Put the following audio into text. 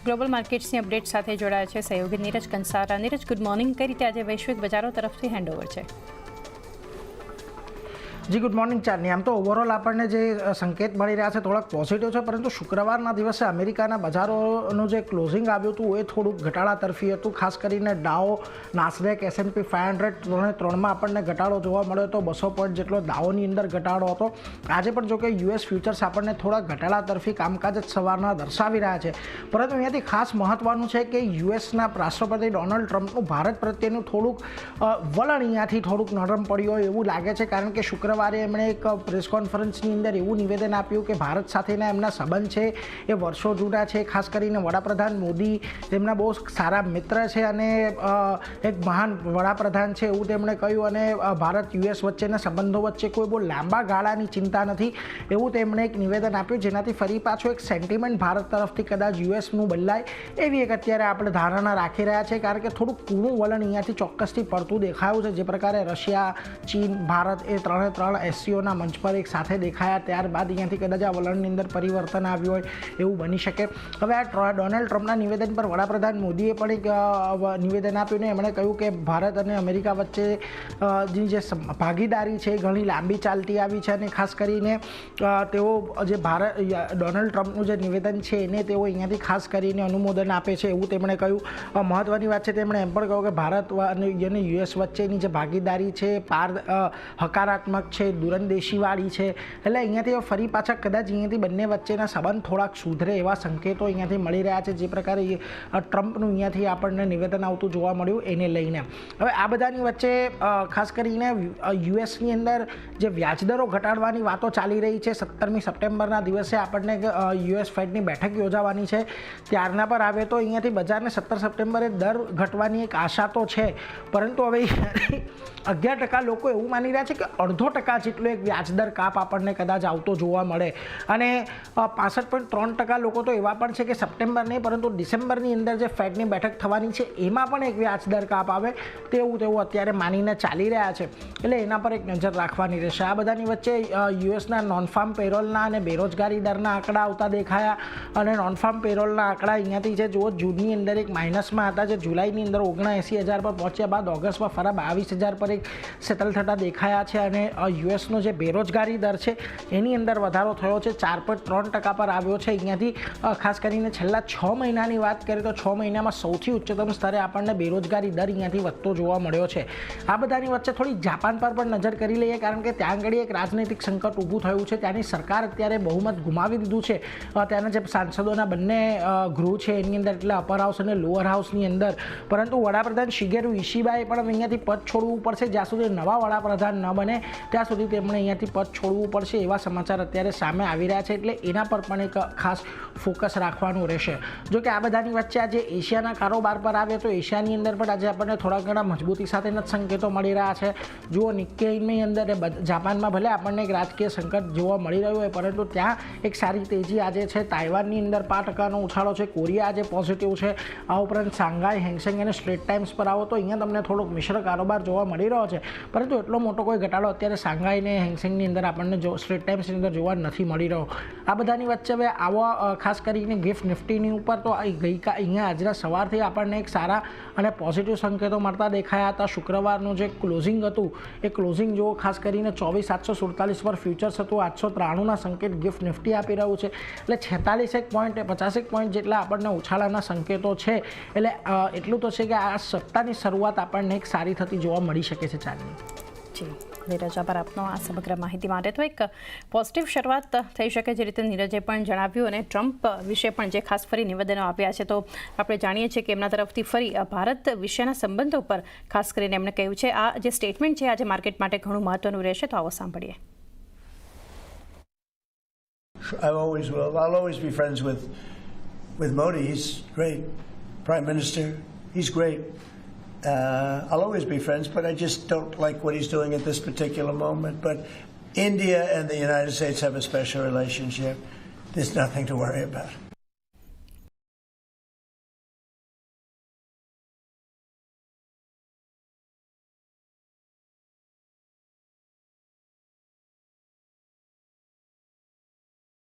Global માર્કેટ્સની update સાથે જોડાયા છે સહયોગી નીરજ કંસારા. Neeraj, good morning. કઈ રીતે આજે વૈશ્વિક બજારો તરફથી હેન્ડઓવર છે? જી ગુડ મોર્નિંગ ચાંદની. આમ તો ઓવરઓલ આપણને જે સંકેત મળી રહ્યા છે થોડાક પોઝિટિવ છે, પરંતુ શુક્રવારના દિવસે અમેરિકાના બજારોનું જે ક્લોઝિંગ આવ્યું હતું એ થોડુંક ઘટાડા તરફી હતું. ખાસ કરીને ડાઓ, નાસ્ડેક, S&P 500 ત્રણમાં આપણને ઘટાડો જોવા મળ્યો હતો. 200 પોઈન્ટ જેટલો ડાઓની અંદર ઘટાડો હતો. આજે પણ જો કે US ફ્યુચર્સ આપણને થોડા ઘટાડા તરફી કામકાજ સવારના દર્શાવી રહ્યા છે, પરંતુ અહીંયાથી ખાસ મહત્વનું છે કે USના રાષ્ટ્રપતિ ડોનાલ્ડ ટ્રમ્પનું ભારત પ્રત્યેનું થોડુંક વલણ અહીંયાથી થોડુંક નરમ પડ્યું હોય એવું લાગે છે, કારણ કે શુક્રવારે એમણે એક પ્રેસ કોન્ફરન્સની અંદર એવું નિવેદન આપ્યું કે ભારત સાથેના એમના સંબંધ છે એ વર્ષો જૂના છે. ખાસ કરીને વડાપ્રધાન મોદી તેમના બહુ સારા મિત્ર છે અને એક મહાન વડાપ્રધાન છે એવું તેમણે કહ્યું, અને ભારત US વચ્ચેના સંબંધો વચ્ચે કોઈ બહુ લાંબા ગાળાની ચિંતા નથી એવું તેમણે એક નિવેદન આપ્યું, જેનાથી ફરી પાછો એક સેન્ટિમેન્ટ ભારત તરફથી કદાચ USનું બદલાય એવી એક અત્યારે આપણે ધારણા રાખી રહ્યા છે, કારણ કે થોડુંક કૂણું વલણ અહીંયાથી ચોક્કસથી પડતું દેખાયું છે. જે પ્રકારે રશિયા, ચીન, ભારત એ ત્રણે ત્રણ SCOના મંચ પર એક સાથે દેખાયા, ત્યારબાદ અહીંયાથી કદાચ આ વલણની અંદર પરિવર્તન આવ્યું હોય એવું બની શકે. હવે આ ડોનાલ્ડ ટ્રમ્પના નિવેદન પર વડાપ્રધાન મોદીએ પણ એક નિવેદન આપ્યું ને એમણે કહ્યું કે ભારત અને અમેરિકા વચ્ચેની જે ભાગીદારી છે એ ઘણી લાંબી ચાલતી આવી છે, અને ખાસ કરીને તેઓ જે ડોનાલ્ડ ટ્રમ્પનું જે નિવેદન છે એને તેઓ અહીંયાથી ખાસ કરીને અનુમોદન આપે છે એવું તેમણે કહ્યું. મહત્ત્વની વાત છે, તેમણે એમ પણ કહ્યું કે ભારત અને US વચ્ચેની જે ભાગીદારી છે હકારાત્મક છે, દૂરંદેશીવાળી છે. એટલે અહીંયાથી ફરી પાછા કદાચ અહીંયાથી બંને વચ્ચેના સંબંધ થોડાક સુધરે એવા સંકેતો અહીંયાથી મળી રહ્યા છે, જે પ્રકારે ટ્રમ્પનું અહીંયાથી આપણને નિવેદન આવતું જોવા મળ્યું એને લઈને. હવે આ બધાની વચ્ચે ખાસ કરીને USની અંદર જે વ્યાજદરો ઘટાડવાની વાતો ચાલી રહી છે, 17મી સપ્ટેમ્બરના દિવસે આપણને US ફેડની બેઠક યોજાવાની છે, ત્યારના પર આવે તો અહીંયાથી બજારને 17 સપ્ટેમ્બરે દર ઘટવાની એક આશા તો છે, પરંતુ હવે 11% લોકો એવું માની રહ્યા છે કે 0.5% જેટલો એક વ્યાજદર કાપ આપણને કદાચ આવતો જોવા મળે, અને 65.3% લોકો તો એવા પણ છે કે સપ્ટેમ્બર નહીં પરંતુ ડિસેમ્બરની અંદર જે ફેડની બેઠક થવાની છે એમાં પણ એક વ્યાજદર કાપ આવે તેવું અત્યારે માનીને ચાલી રહ્યા છે. એટલે એના પર એક નજર રાખવાની રહેશે. આ બધાની વચ્ચે USના નોન ફાર્મ પેરોલના અને બેરોજગારી દરના આંકડા આવતા દેખાયા, અને નોન ફાર્મ પેરોલના આંકડા અહીંયાથી જે જુઓ જૂનની અંદર એક માઇનસમાં હતા, જે જુલાઈની અંદર 79,000 પર પહોંચ્યા બાદ ઓગસ્ટમાં ફરા 22,000 પર એક સેટલ થતા દેખાયા છે, અને USનો જે બેરોજગારી દર છે એની અંદર વધારો થયો છે, 4.3% પર આવ્યો છે. અહીંયાથી ખાસ કરીને છેલ્લા 6 મહિનાની વાત કરીએ તો 6 મહિનામાં સૌથી ઉચ્ચતમ સ્તરે આપણને બેરોજગારી દર અહીંયાથી વધતો જોવા મળ્યો છે. આ બધાની વચ્ચે થોડી જાપાન પર પણ નજર કરી લઈએ, કારણ કે ત્યાં આગળ એક રાજનૈતિક સંકટ ઊભું થયું છે. ત્યાંની સરકાર અત્યારે બહુમત ગુમાવી દીધું છે. ત્યાંના જે સાંસદોના બંને ગૃહ છે એની અંદર, એટલે અપર હાઉસ અને લોઅર હાઉસની અંદર, પરંતુ વડાપ્રધાન શિગેરુ ઇશિબાએ પણ અહીંયાથી પદ છોડવું પડશે. જ્યાં સુધી નવા વડાપ્રધાન ન બને ત્યાં સુધી તેમણે અહીંયાથી પદ છોડવું પડશે એવા સમાચાર અત્યારે સામે આવી રહ્યા છે, એટલે એના પર પણ એક ખાસ ફોકસ રાખવાનું રહેશે. જો કે આ બધાની વચ્ચે આજે એશિયાના કારોબાર પર આવે તો એશિયાની અંદર પણ આજે આપણને થોડા ઘણા મજબૂતી સાથેના સંકેતો મળી રહ્યા છે. જુઓ નિક્કેઈની અંદર જાપાનમાં ભલે આપણને એક રાજકીય સંકટ જોવા મળી રહ્યું હોય, પરંતુ ત્યાં એક સારી તેજી આજે છે. તાઇવાનની અંદર 5%નો ઉછાળો છે. કોરિયા આજે પોઝિટિવ છે. આ ઉપરાંત શાંઘાઈ, હેંગસેંગ અને સ્ટ્રેટ ટાઈમ્સ પર આવો તો અહીંયા તમને થોડોક મિશ્ર કારોબાર જોવા મળી રહ્યો છે, પરંતુ એટલો મોટો કોઈ ઘટાડો અત્યારે શાંઘાઈ ને હેંગસેંગની અંદર આપણને સ્ટ્રેટ ટાઈમ્સની અંદર જોવા નથી મળી રહ્યો. આ બધાની વચ્ચે હવે આવો ખાસ કરીને ગિફ્ટ નિફ્ટીની ઉપર તો અહીંયા આજના સવારથી આપણને એક સારા અને પોઝિટિવ સંકેતો મળતા દેખાયા હતા. શુક્રવારનું જે ક્લોઝિંગ હતું એ ક્લોઝિંગ જુઓ, ખાસ કરીને 24,747 પર ફ્યુચર્સ હતું. 893ના સંકેત ગિફ્ટ નિફ્ટી આપી રહ્યું છે, એટલે 46 પોઈન્ટ 50 પોઈન્ટ જેટલા આપણને ઉછાળાના સંકેતો છે. એટલે એટલું તો છે કે આ સપ્તાહની શરૂઆત આપણને એક સારી થતી જોવા મળી શકે છે. ચાંદની જી, નીરજ આભાર આપનો આ સમગ્ર માહિતી માટે. તો એક પોઝિટિવ શરૂઆત થઈ શકે, જે રીતે નીરજે પણ જણાવ્યું, અને ટ્રમ્પ વિશે પણ જે ખાસ ફરી નિવેદનો આપ્યા છે, તો આપણે જાણીએ છીએ કે એમના તરફથી ફરી ભારત વિશેના સંબંધો પર ખાસ કરીને એમણે કહ્યું છે. આ જે સ્ટેટમેન્ટ છે આજે માર્કેટ માટે ઘણું મહત્વનું રહેશે, તો આવો સાંભળીએ. I'll always be friends with Modi. He's great prime minister. He's great. I'll always be friends, but I just don't like what he's doing at this particular moment. But India and the United States have a special relationship. There's nothing to worry about.